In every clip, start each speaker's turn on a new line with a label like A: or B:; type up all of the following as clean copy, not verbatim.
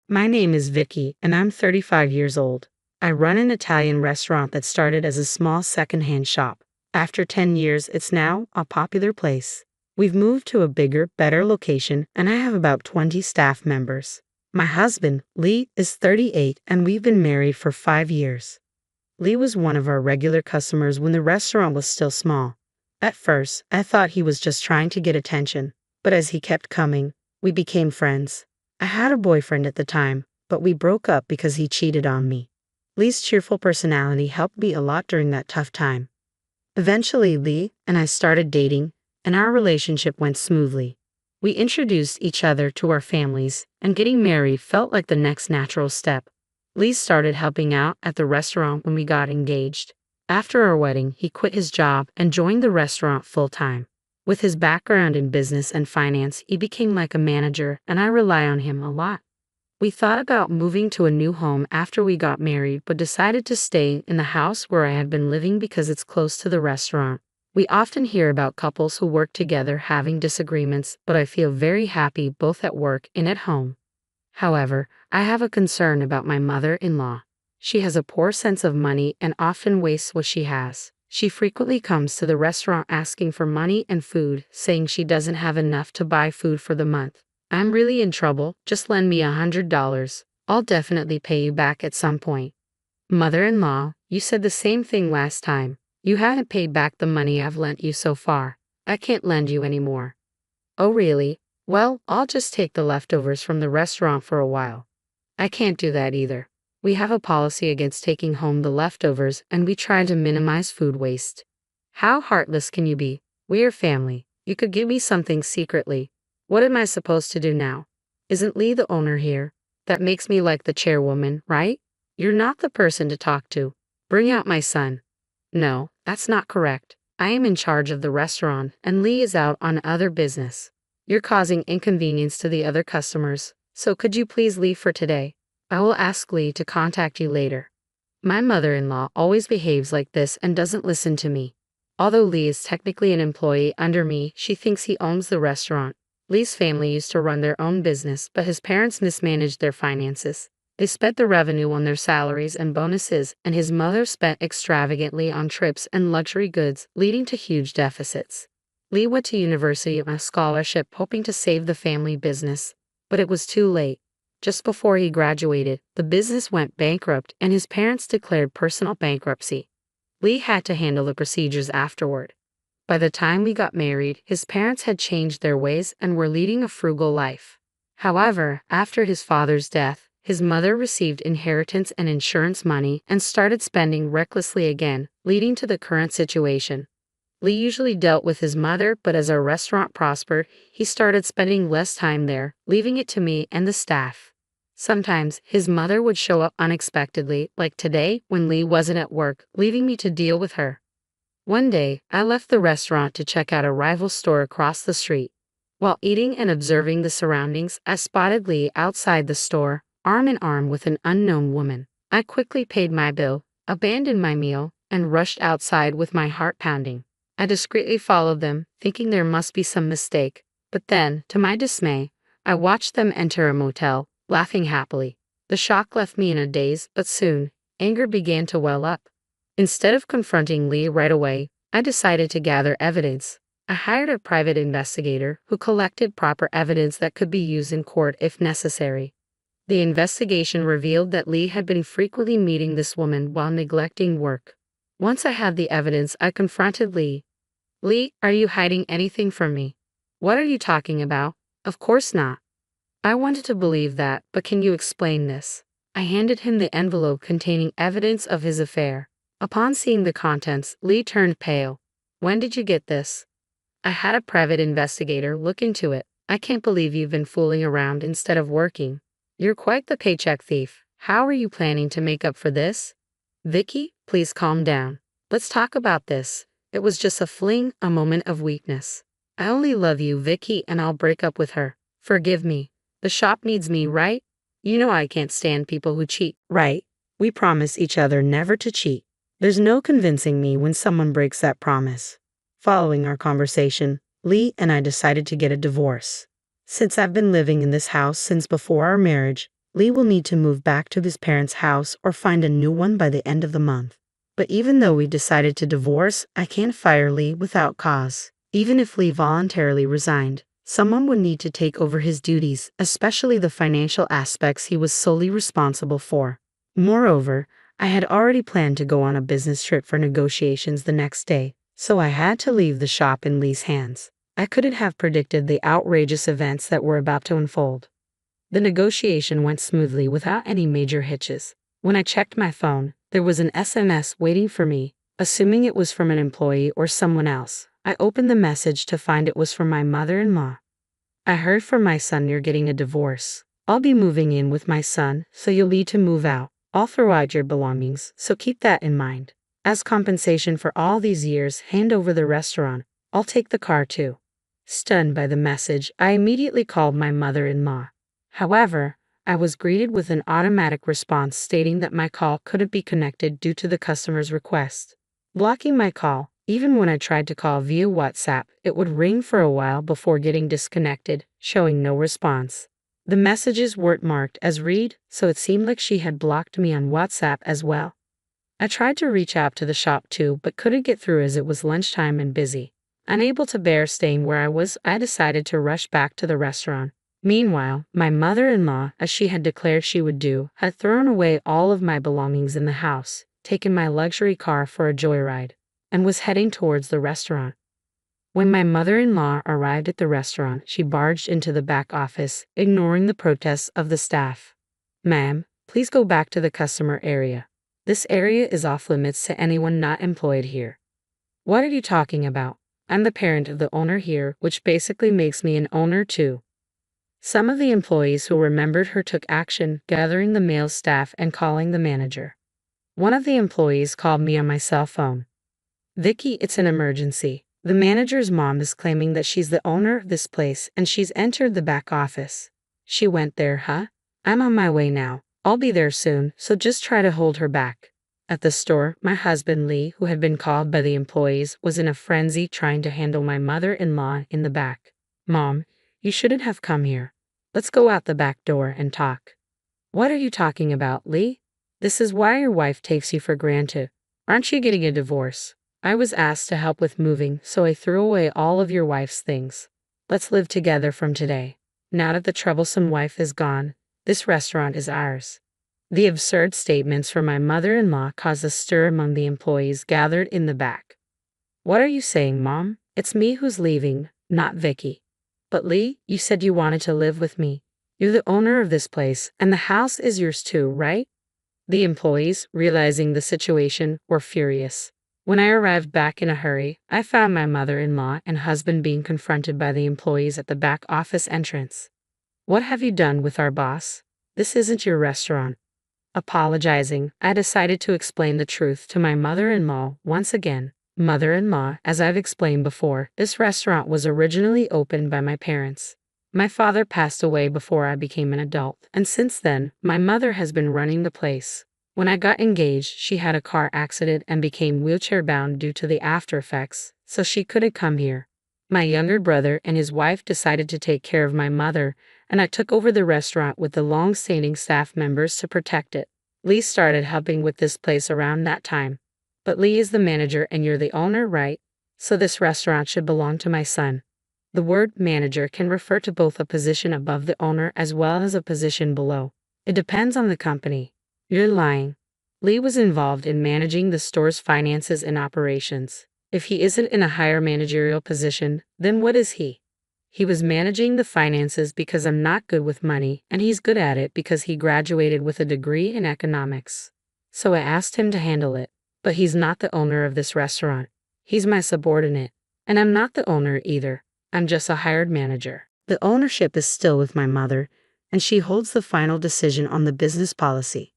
A: My name is Vicky, and I'm 35 years old. I run an Italian restaurant that started as a small secondhand shop. After 10 years, it's now a popular place. We've moved to a bigger, better location, and I have about 20 staff members. My husband, Lee, is 38, and we've been married for 5 years. Lee was one of our regular customers when the restaurant was still small. At first, I thought he was just trying to get attention, but as he kept coming, we became friends. I had a boyfriend at the time, but we broke up because he cheated on me. Lee's cheerful personality helped me a lot during that tough time. Eventually, Lee and I started dating, and our relationship went smoothly. We introduced each other to our families, and getting married felt like the next natural step. Lee started helping out at the restaurant when we got engaged. After our wedding, he quit his job and joined the restaurant full-time. With his background in business and finance, he became like a manager, and I rely on him a lot. We thought about moving to a new home after we got married, but decided to stay in the house where I had been living because it's close to the restaurant. We often hear about couples who work together having disagreements, but I feel very happy both at work and at home. However, I have a concern about my mother-in-law. She has a poor sense of money and often wastes what she has. She frequently comes to the restaurant asking for money and food, saying she doesn't have enough to buy food for the month. I'm really in trouble, just lend me $100. I'll definitely pay you back at some point. Mother-in-law, you said the same thing last time. You haven't paid back the money I've lent you so far. I can't lend you anymore. Oh really? Well, I'll just take the leftovers from the restaurant for a while. I can't do that either. We have a policy against taking home the leftovers, and we try to minimize food waste. How heartless can you be? We're family. You could give me something secretly. What am I supposed to do now? Isn't Lee the owner here? That makes me like the chairwoman, right? You're not the person to talk to. Bring out my son. No, that's not correct. I am in charge of the restaurant, and Lee is out on other business. You're causing inconvenience to the other customers, so could you please leave for today? I will ask Lee to contact you later. My mother-in-law always behaves like this and doesn't listen to me. Although Lee is technically an employee under me, she thinks he owns the restaurant. Lee's family used to run their own business, but his parents mismanaged their finances. They spent the revenue on their salaries and bonuses, and his mother spent extravagantly on trips and luxury goods, leading to huge deficits. Lee went to university on a scholarship hoping to save the family business, but it was too late. Just before he graduated, the business went bankrupt and his parents declared personal bankruptcy. Lee had to handle the procedures afterward. By the time we got married, his parents had changed their ways and were leading a frugal life. However, after his father's death, his mother received inheritance and insurance money and started spending recklessly again, leading to the current situation. Lee usually dealt with his mother, but as our restaurant prospered, he started spending less time there, leaving it to me and the staff. Sometimes, his mother would show up unexpectedly, like today when Lee wasn't at work, leaving me to deal with her. One day, I left the restaurant to check out a rival store across the street. While eating and observing the surroundings, I spotted Lee outside the store, arm in arm with an unknown woman. I quickly paid my bill, abandoned my meal, and rushed outside with my heart pounding. I discreetly followed them, thinking there must be some mistake. But then, to my dismay, I watched them enter a motel, laughing happily. The shock left me in a daze, but soon, anger began to well up. Instead of confronting Lee right away, I decided to gather evidence. I hired a private investigator who collected proper evidence that could be used in court if necessary. The investigation revealed that Lee had been frequently meeting this woman while neglecting work. Once I had the evidence, I confronted Lee. Lee, are you hiding anything from me? What are you talking about? Of course not. I wanted to believe that, but can you explain this? I handed him the envelope containing evidence of his affair. Upon seeing the contents, Lee turned pale. When did you get this? I had a private investigator look into it. I can't believe you've been fooling around instead of working. You're quite the paycheck thief. How are you planning to make up for this? Vicky, please calm down. Let's talk about this. It was just a fling, a moment of weakness. I only love you, Vicky, and I'll break up with her. Forgive me. The shop needs me, right? You know I can't stand people who cheat, right? We promise each other never to cheat. There's no convincing me when someone breaks that promise. Following our conversation, Lee and I decided to get a divorce. Since I've been living in this house since before our marriage, Lee will need to move back to his parents' house or find a new one by the end of the month. But even though we decided to divorce, I can't fire Lee without cause. Even if Lee voluntarily resigned, someone would need to take over his duties, especially the financial aspects he was solely responsible for. Moreover, I had already planned to go on a business trip for negotiations the next day, so I had to leave the shop in Lee's hands. I couldn't have predicted the outrageous events that were about to unfold. The negotiation went smoothly without any major hitches. When I checked my phone, there was an SMS waiting for me. Assuming it was from an employee or someone else, I opened the message to find it was from my mother-in-law. I heard from my son you're getting a divorce. I'll be moving in with my son, so you'll need to move out. I'll throw out your belongings, so keep that in mind. As compensation for all these years, hand over the restaurant. I'll take the car too. Stunned by the message, I immediately called my mother-in-law. However, I was greeted with an automatic response stating that my call couldn't be connected due to the customer's request. Blocking my call, even when I tried to call via WhatsApp, it would ring for a while before getting disconnected, showing no response. The messages weren't marked as read, so it seemed like she had blocked me on WhatsApp as well. I tried to reach out to the shop too, but couldn't get through as it was lunchtime and busy. Unable to bear staying where I was, I decided to rush back to the restaurant. Meanwhile, my mother-in-law, as she had declared she would do, had thrown away all of my belongings in the house, taken my luxury car for a joyride, and was heading towards the restaurant. When my mother-in-law arrived at the restaurant, she barged into the back office, ignoring the protests of the staff. "Ma'am, please go back to the customer area. This area is off limits to anyone not employed here." "What are you talking about? I'm the parent of the owner here, which basically makes me an owner too." Some of the employees who remembered her took action, gathering the male staff and calling the manager. One of the employees called me on my cell phone. "Vicky, it's an emergency. The manager's mom is claiming that she's the owner of this place and she's entered the back office." "She went there, huh? I'm on my way now. I'll be there soon, so just try to hold her back." At the store, my husband Lee, who had been called by the employees, was in a frenzy trying to handle my mother-in-law in the back. "Mom, you shouldn't have come here. Let's go out the back door and talk." "What are you talking about, Lee? This is why your wife takes you for granted. Aren't you getting a divorce? I was asked to help with moving, so I threw away all of your wife's things. Let's live together from today. Now that the troublesome wife is gone, this restaurant is ours." The absurd statements from my mother-in-law caused a stir among the employees gathered in the back. "What are you saying, Mom? It's me who's leaving, not Vicky." "But Lee, you said you wanted to live with me. You're the owner of this place, and the house is yours too, right?" The employees, realizing the situation, were furious. When I arrived back in a hurry, I found my mother-in-law and husband being confronted by the employees at the back office entrance. "What have you done with our boss? This isn't your restaurant." Apologizing, I decided to explain the truth to my mother-in-law once again. "Mother-in-law, as I've explained before, this restaurant was originally opened by my parents. My father passed away before I became an adult, and since then, my mother has been running the place. When I got engaged, she had a car accident and became wheelchair-bound due to the after effects, so she couldn't come here. My younger brother and his wife decided to take care of my mother, and I took over the restaurant with the long-standing staff members to protect it. Lee started helping with this place around that time. But Lee is the manager and you're the owner, right? So this restaurant should belong to my son." The word manager can refer to both a position above the owner as well as a position below. It depends on the company. "You're lying." Lee was involved in managing the store's finances and operations. If he isn't in a higher managerial position, then what is he? He was managing the finances because I'm not good with money, and he's good at it because he graduated with a degree in economics. So I asked him to handle it. But he's not the owner of this restaurant. He's my subordinate. And I'm not the owner either. I'm just a hired manager. The ownership is still with my mother, and she holds the final decision on the business policy.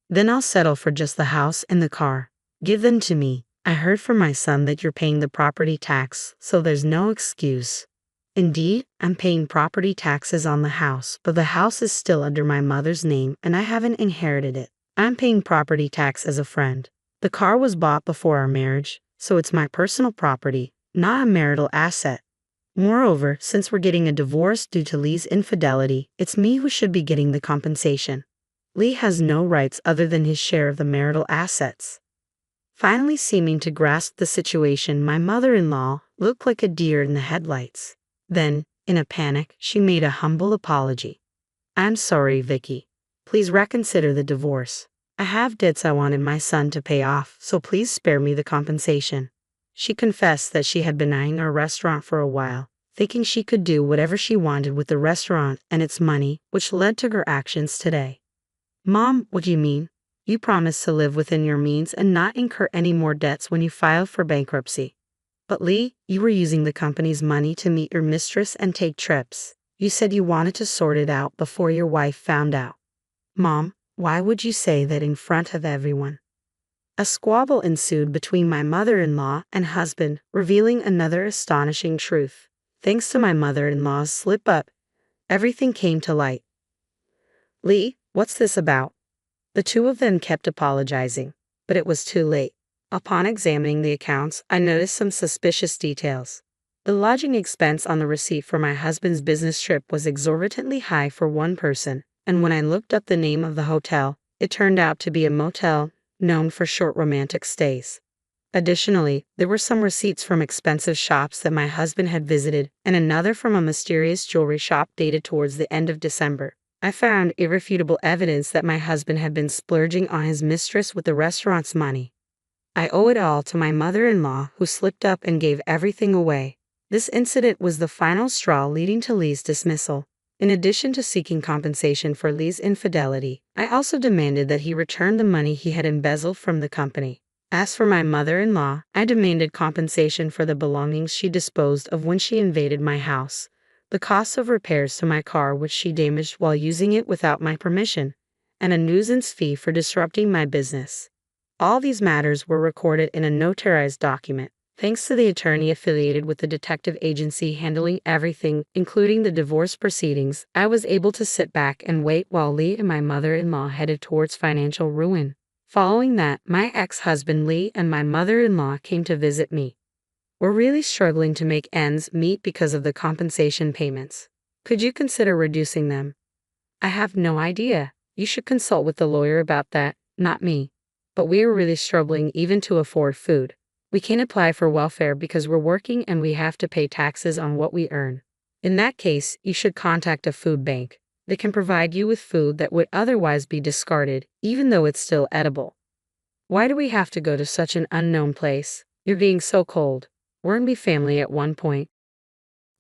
A: Then I'll settle for just the house and the car. Give them to me. I heard from my son that you're paying the property tax, so there's no excuse. Indeed, I'm paying property taxes on the house, but the house is still under my mother's name and I haven't inherited it. I'm paying property tax as a friend. The car was bought before our marriage, so it's my personal property, not a marital asset. Moreover, since we're getting a divorce due to Lee's infidelity, it's me who should be getting the compensation. Lee has no rights other than his share of the marital assets. Finally seeming to grasp the situation, my mother-in-law looked like a deer in the headlights. Then, in a panic, she made a humble apology. "I'm sorry, Vicky. Please reconsider the divorce. I have debts I wanted my son to pay off, so please spare me the compensation." She confessed that she had been eyeing our restaurant for a while, thinking she could do whatever she wanted with the restaurant and its money, which led to her actions today. "Mom, what do you mean? You promised to live within your means and not incur any more debts when you filed for bankruptcy. But Lee, you were using the company's money to meet your mistress and take trips. You said you wanted to sort it out before your wife found out." "Mom, why would you say that in front of everyone?" A squabble ensued between my mother-in-law and husband, revealing another astonishing truth. Thanks to my mother-in-law's slip-up, everything came to light. "Lee, what's this about?" The two of them kept apologizing, but it was too late. Upon examining the accounts, I noticed some suspicious details. The lodging expense on the receipt for my husband's business trip was exorbitantly high for one person, and when I looked up the name of the hotel, it turned out to be a motel known for short romantic stays. Additionally, there were some receipts from expensive shops that my husband had visited, and another from a mysterious jewelry shop dated towards the end of December. I found irrefutable evidence that my husband had been splurging on his mistress with the restaurant's money. I owe it all to my mother-in-law, who slipped up and gave everything away. This incident was the final straw leading to Lee's dismissal. In addition to seeking compensation for Lee's infidelity, I also demanded that he return the money he had embezzled from the company. As for my mother-in-law, I demanded compensation for the belongings she disposed of when she invaded my house, the cost of repairs to my car which she damaged while using it without my permission, and a nuisance fee for disrupting my business. All these matters were recorded in a notarized document. Thanks to the attorney affiliated with the detective agency handling everything, including the divorce proceedings, I was able to sit back and wait while Lee and my mother-in-law headed towards financial ruin. Following that, my ex-husband Lee and my mother-in-law came to visit me. "We're really struggling to make ends meet because of the compensation payments. Could you consider reducing them?" "I have no idea. You should consult with the lawyer about that, not me. But we are really struggling even to afford food. We can't apply for welfare because we're working and we have to pay taxes on what we earn. In that case, you should contact a food bank. They can provide you with food that would otherwise be discarded, even though it's still edible." "Why do we have to go to such an unknown place? You're being so cold. Weren't we family at one point?"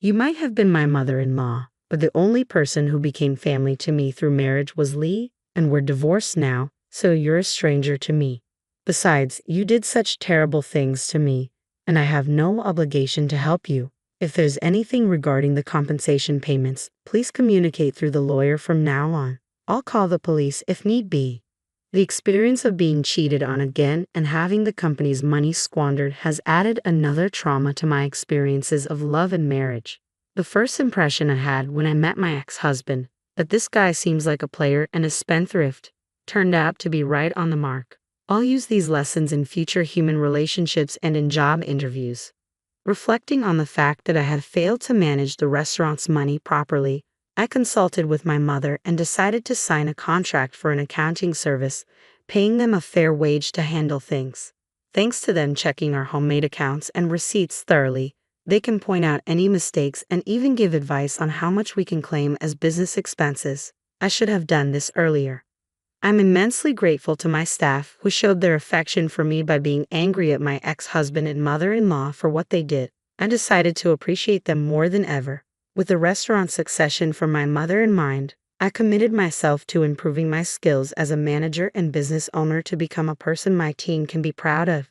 A: "You might have been my mother-in-law, but the only person who became family to me through marriage was Lee, and we're divorced now, so you're a stranger to me. Besides, you did such terrible things to me, and I have no obligation to help you. If there's anything regarding the compensation payments, please communicate through the lawyer from now on. I'll call the police if need be." The experience of being cheated on again and having the company's money squandered has added another trauma to my experiences of love and marriage. The first impression I had when I met my ex-husband, that this guy seems like a player and a spendthrift, turned out to be right on the mark. I'll use these lessons in future human relationships and in job interviews. Reflecting on the fact that I had failed to manage the restaurant's money properly, I consulted with my mother and decided to sign a contract for an accounting service, paying them a fair wage to handle things. Thanks to them checking our homemade accounts and receipts thoroughly, they can point out any mistakes and even give advice on how much we can claim as business expenses. I should have done this earlier. I'm immensely grateful to my staff who showed their affection for me by being angry at my ex-husband and mother-in-law for what they did. I decided to appreciate them more than ever. With the restaurant succession for my mother in mind, I committed myself to improving my skills as a manager and business owner to become a person my team can be proud of.